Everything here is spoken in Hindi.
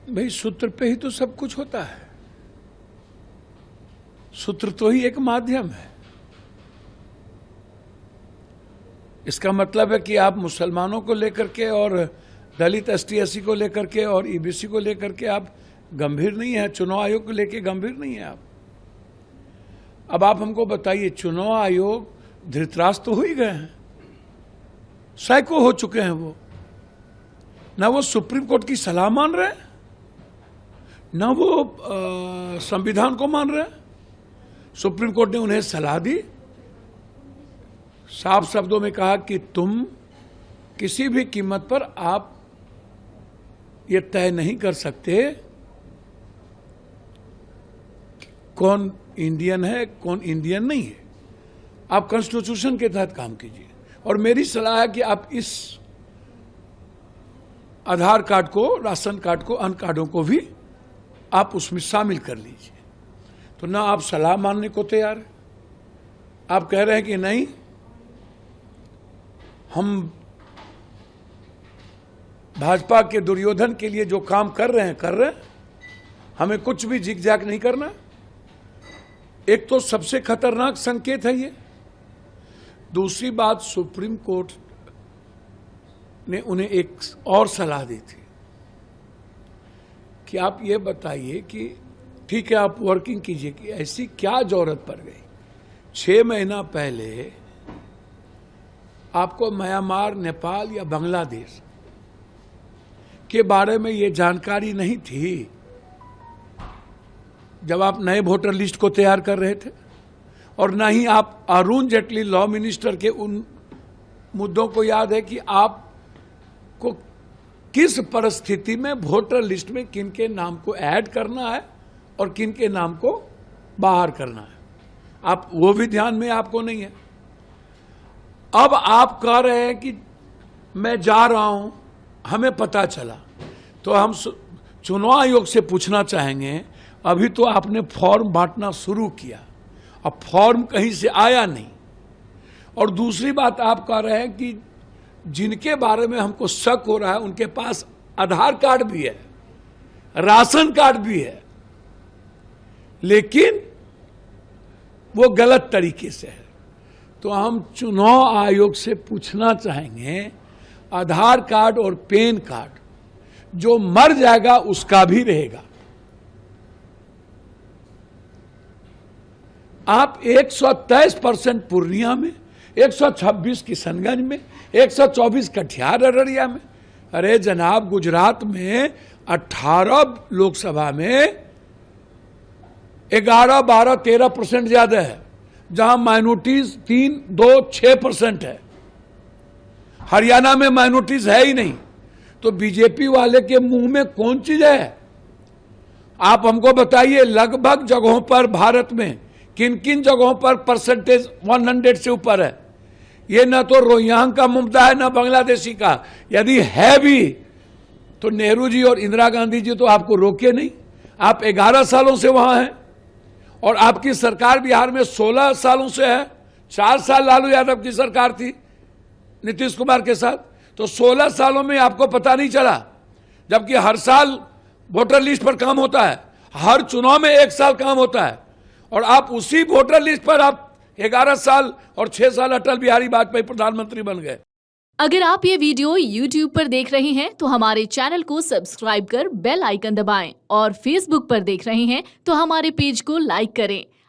भाई सूत्र पे ही तो सब कुछ होता है। सूत्र तो ही एक माध्यम है। इसका मतलब है कि आप मुसलमानों को लेकर के और दलित एसटी एससी को लेकर के और ईबीसी को लेकर के आप गंभीर नहीं है, चुनाव आयोग को लेकर गंभीर नहीं है आप। अब आप हमको बताइए, चुनाव आयोग धृतराष्ट्र तो हो ही गए हैं, सैकड़ों हो चुके हैं। वो ना वो सुप्रीम कोर्ट की सलाह मान रहे हैं, ना वो संविधान को मान रहे हैं। सुप्रीम कोर्ट ने उन्हें सलाह दी, साफ शब्दों में कहा कि तुम किसी भी कीमत पर आप ये तय नहीं कर सकते कौन इंडियन है कौन इंडियन नहीं है। आप कॉन्स्टिट्यूशन के तहत काम कीजिए। और मेरी सलाह है कि आप इस आधार कार्ड को, राशन कार्ड को, अन्य कार्डों को भी आप उसमें शामिल कर लीजिए। तो ना आप सलाह मानने को तैयार है, आप कह रहे हैं कि नहीं, हम भाजपा के दुर्योधन के लिए जो काम कर रहे हैं, हमें कुछ भी जिग जैग नहीं करना। एक तो सबसे खतरनाक संकेत है ये। दूसरी बात, सुप्रीम कोर्ट ने उन्हें एक और सलाह दी थी कि आप ये बताइए कि ठीक है आप वर्किंग कीजिए, कि ऐसी क्या जरूरत पड़ गई 6 महीना पहले आपको म्यांमार, नेपाल या बांग्लादेश के बारे में ये जानकारी नहीं थी जब आप नए वोटर लिस्ट को तैयार कर रहे थे, और ना ही आप अरुण जेटली लॉ मिनिस्टर के उन मुद्दों को याद है कि आपको किस परिस्थिति में वोटर लिस्ट में किन के नाम को ऐड करना है और किन के नाम को बाहर करना है। आप वो भी ध्यान में आपको नहीं है। अब आप कह रहे हैं कि मैं जा रहा हूं, हमें पता चला। तो हम चुनाव आयोग से पूछना चाहेंगे, अभी तो आपने फॉर्म बांटना शुरू किया, अब फॉर्म कहीं से आया नहीं। और दूसरी बात, आप कह रहे हैं कि जिनके बारे में हमको शक हो रहा है उनके पास आधार कार्ड भी है, राशन कार्ड भी है, लेकिन वो गलत तरीके से है। तो हम चुनाव आयोग से पूछना चाहेंगे, आधार कार्ड और पैन कार्ड जो मर जाएगा उसका भी रहेगा। आप 123% पूर्णिया में, 126 किशनगंज में, 124 कटिहार अररिया में। अरे जनाब, गुजरात में 18 लोकसभा में 11, 12, 13% ज्यादा है, जहां माइनॉरिटीज 3, 2, 6% है। हरियाणा में माइनॉरिटीज है ही नहीं। तो बीजेपी वाले के मुंह में कौन चीज है? आप हमको बताइए, लगभग जगहों पर भारत में किन किन जगहों पर परसेंटेज 100 से ऊपर है। ये ना तो रोहिंग्या का मुद्दा है ना बांग्लादेशी का। यदि है भी तो नेहरू जी और इंदिरा गांधी जी तो आपको रोके नहीं। आप 11 सालों से वहां हैं और आपकी सरकार बिहार में 16 सालों से है। 4 साल लालू यादव की सरकार थी नीतीश कुमार के साथ, तो 16 सालों में आपको पता नहीं चला, जबकि हर साल वोटर लिस्ट पर काम होता है, हर चुनाव में 1 साल काम होता है, और आप उसी वोटर लिस्ट पर आप 11 साल और 6 साल अटल बिहारी वाजपेयी प्रधानमंत्री बन गए। अगर आप ये वीडियो YouTube पर देख रहे हैं तो हमारे चैनल को सब्सक्राइब कर बेल आइकन दबाएं, और Facebook पर देख रहे हैं तो हमारे पेज को लाइक करें।